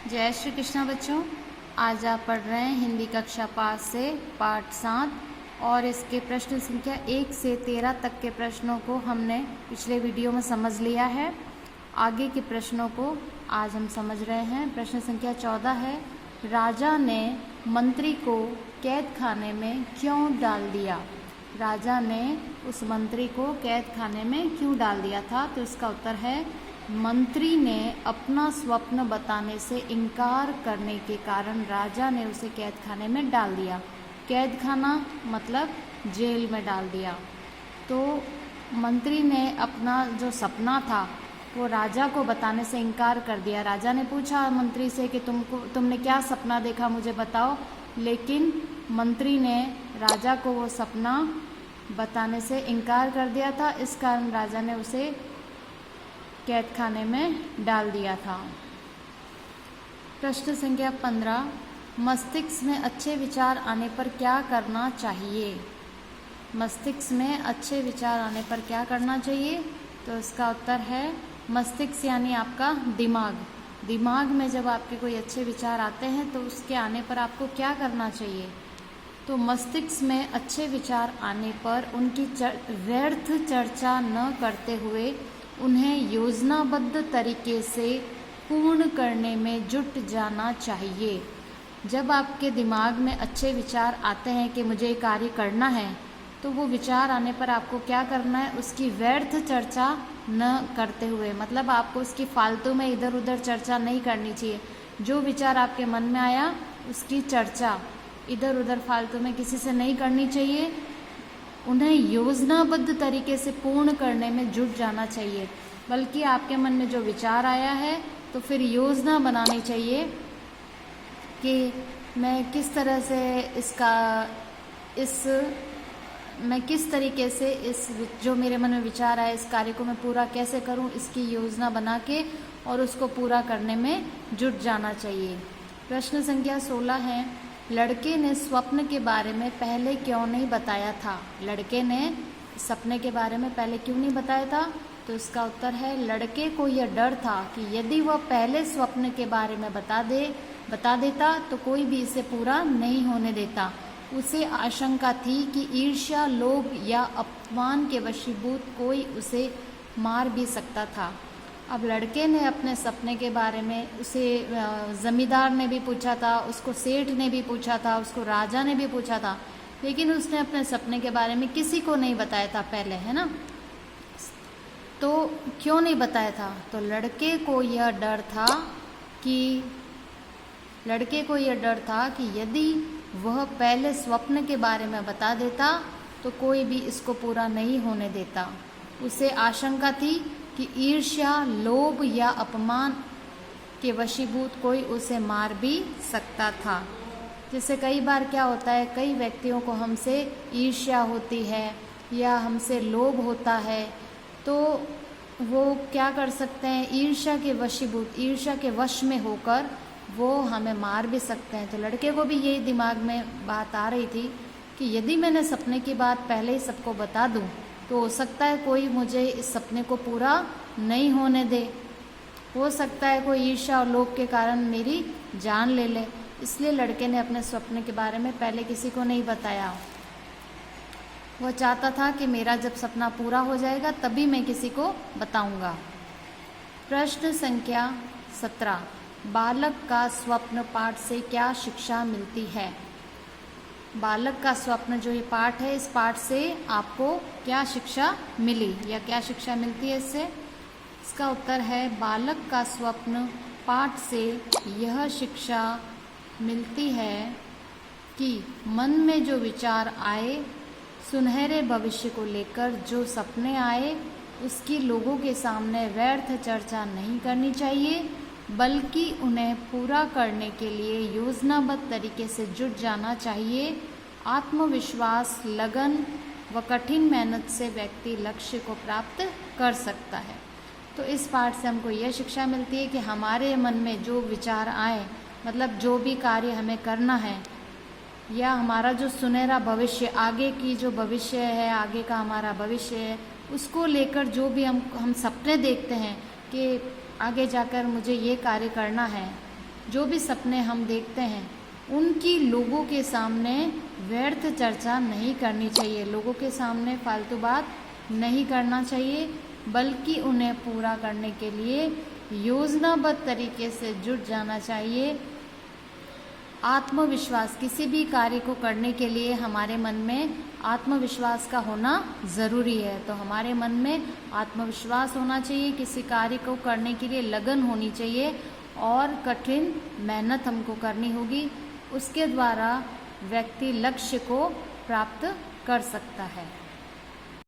जय श्री कृष्णा बच्चों। आज आप पढ़ रहे हैं हिंदी कक्षा 5 से पाठ 7 और इसके प्रश्न संख्या 1 से 13 तक के प्रश्नों को हमने पिछले वीडियो में समझ लिया है। आगे के प्रश्नों को आज हम समझ रहे हैं। प्रश्न संख्या 14 है, राजा ने मंत्री को कैद खाने में क्यों डाल दिया? राजा ने उस मंत्री को कैद खाने में क्यों डाल दिया था? तो इसका उत्तर है, मंत्री ने अपना स्वप्न बताने से इनकार करने के कारण राजा ने उसे कैद खाने में डाल दिया। कैद खाना मतलब जेल में डाल दिया। तो मंत्री ने अपना जो सपना था वो राजा को बताने से इनकार कर दिया। राजा ने पूछा मंत्री से कि तुमने क्या सपना देखा, मुझे बताओ। लेकिन मंत्री ने राजा को वो सपना बताने से इनकार कर दिया था। इस कारण राजा ने उसे कैद खाने में डाल दिया था। प्रश्न संख्या 15, मस्तिष्क में अच्छे विचार आने पर क्या करना चाहिए? मस्तिष्क में अच्छे विचार आने पर क्या करना चाहिए? तो इसका उत्तर है, मस्तिष्क यानी आपका दिमाग। दिमाग में जब आपके कोई अच्छे विचार आते हैं तो उसके आने पर आपको क्या करना चाहिए? तो मस्तिष्क में अच्छे विचार आने पर उनकी व्यर्थ चर्चा न करते हुए उन्हें योजनाबद्ध तरीके से पूर्ण करने में जुट जाना चाहिए। जब आपके दिमाग में अच्छे विचार आते हैं कि मुझे कार्य करना है, तो वो विचार आने पर आपको क्या करना है? उसकी व्यर्थ चर्चा न करते हुए, मतलब आपको उसकी फालतू में इधर उधर चर्चा नहीं करनी चाहिए। जो विचार आपके मन में आया उसकी चर्चा इधर उधर फालतू में किसी से नहीं करनी चाहिए। उन्हें योजनाबद्ध तरीके से पूर्ण करने में जुट जाना चाहिए। बल्कि आपके मन में जो विचार आया है तो फिर योजना बनानी चाहिए कि मैं किस तरह से मैं किस तरीके से इस जो मेरे मन में विचार आया इस कार्य को मैं पूरा कैसे करूं, इसकी योजना बना के और उसको पूरा करने में जुट जाना चाहिए। प्रश्न संख्या 16 है, लड़के ने स्वप्न के बारे में पहले क्यों नहीं बताया था? लड़के ने सपने के बारे में पहले क्यों नहीं बताया था? तो इसका उत्तर है, लड़के को यह डर था कि यदि वह पहले स्वप्न के बारे में बता देता तो कोई भी इसे पूरा नहीं होने देता। उसे आशंका थी कि ईर्ष्या, लोभ या अपमान के वशीभूत कोई उसे मार भी सकता था। अब लड़के ने अपने सपने के बारे में उसे ज़मींदार ने भी पूछा था, उसको सेठ ने भी पूछा था, उसको राजा ने भी पूछा था, लेकिन उसने अपने सपने के बारे में किसी को नहीं बताया था पहले, है ना? तो क्यों नहीं बताया था? तो लड़के को यह डर था कि यदि वह पहले स्वप्न के बारे में बता देता तो कोई भी इसको पूरा नहीं होने देता। उसे आशंका थी कि ईर्ष्या, लोभ या अपमान के वशीभूत कोई उसे मार भी सकता था। जैसे कई बार क्या होता है, कई व्यक्तियों को हमसे ईर्ष्या होती है या हमसे लोभ होता है, तो वो क्या कर सकते हैं? ईर्ष्या के वश में होकर वो हमें मार भी सकते हैं। तो लड़के को भी यही दिमाग में बात आ रही थी कि यदि मैंने सपने की बात पहले ही सबको बता दूं तो हो सकता है कोई मुझे इस सपने को पूरा नहीं होने दे। हो सकता है कोई ईर्ष्या और लोभ के कारण मेरी जान ले ले। इसलिए लड़के ने अपने सपने के बारे में पहले किसी को नहीं बताया। वो चाहता था कि मेरा जब सपना पूरा हो जाएगा तभी मैं किसी को बताऊंगा। प्रश्न संख्या 17, बालक का स्वप्न पाठ से क्या शिक्षा मिलती है? बालक का स्वप्न जो ये पाठ है, इस पाठ से आपको क्या शिक्षा मिली या क्या शिक्षा मिलती है इससे? इसका उत्तर है, बालक का स्वप्न पाठ से यह शिक्षा मिलती है कि मन में जो विचार आए, सुनहरे भविष्य को लेकर जो सपने आए, उसकी लोगों के सामने व्यर्थ चर्चा नहीं करनी चाहिए, बल्कि उन्हें पूरा करने के लिए योजनाबद्ध तरीके से जुट जाना चाहिए। आत्मविश्वास, लगन व कठिन मेहनत से व्यक्ति लक्ष्य को प्राप्त कर सकता है। तो इस पाठ से हमको यह शिक्षा मिलती है कि हमारे मन में जो विचार आए, मतलब जो भी कार्य हमें करना है या हमारा जो सुनहरा भविष्य, आगे की जो भविष्य है, आगे का हमारा भविष्य है, उसको लेकर जो भी हम सपने देखते हैं कि आगे जाकर मुझे ये कार्य करना है, जो भी सपने हम देखते हैं उनकी लोगों के सामने व्यर्थ चर्चा नहीं करनी चाहिए, लोगों के सामने फालतू बात नहीं करना चाहिए, बल्कि उन्हें पूरा करने के लिए योजनाबद्ध तरीके से जुट जाना चाहिए। आत्मविश्वास, किसी भी कार्य को करने के लिए हमारे मन में आत्मविश्वास का होना ज़रूरी है। तो हमारे मन में आत्मविश्वास होना चाहिए, किसी कार्य को करने के लिए लगन होनी चाहिए और कठिन मेहनत हमको करनी होगी। उसके द्वारा व्यक्ति लक्ष्य को प्राप्त कर सकता है।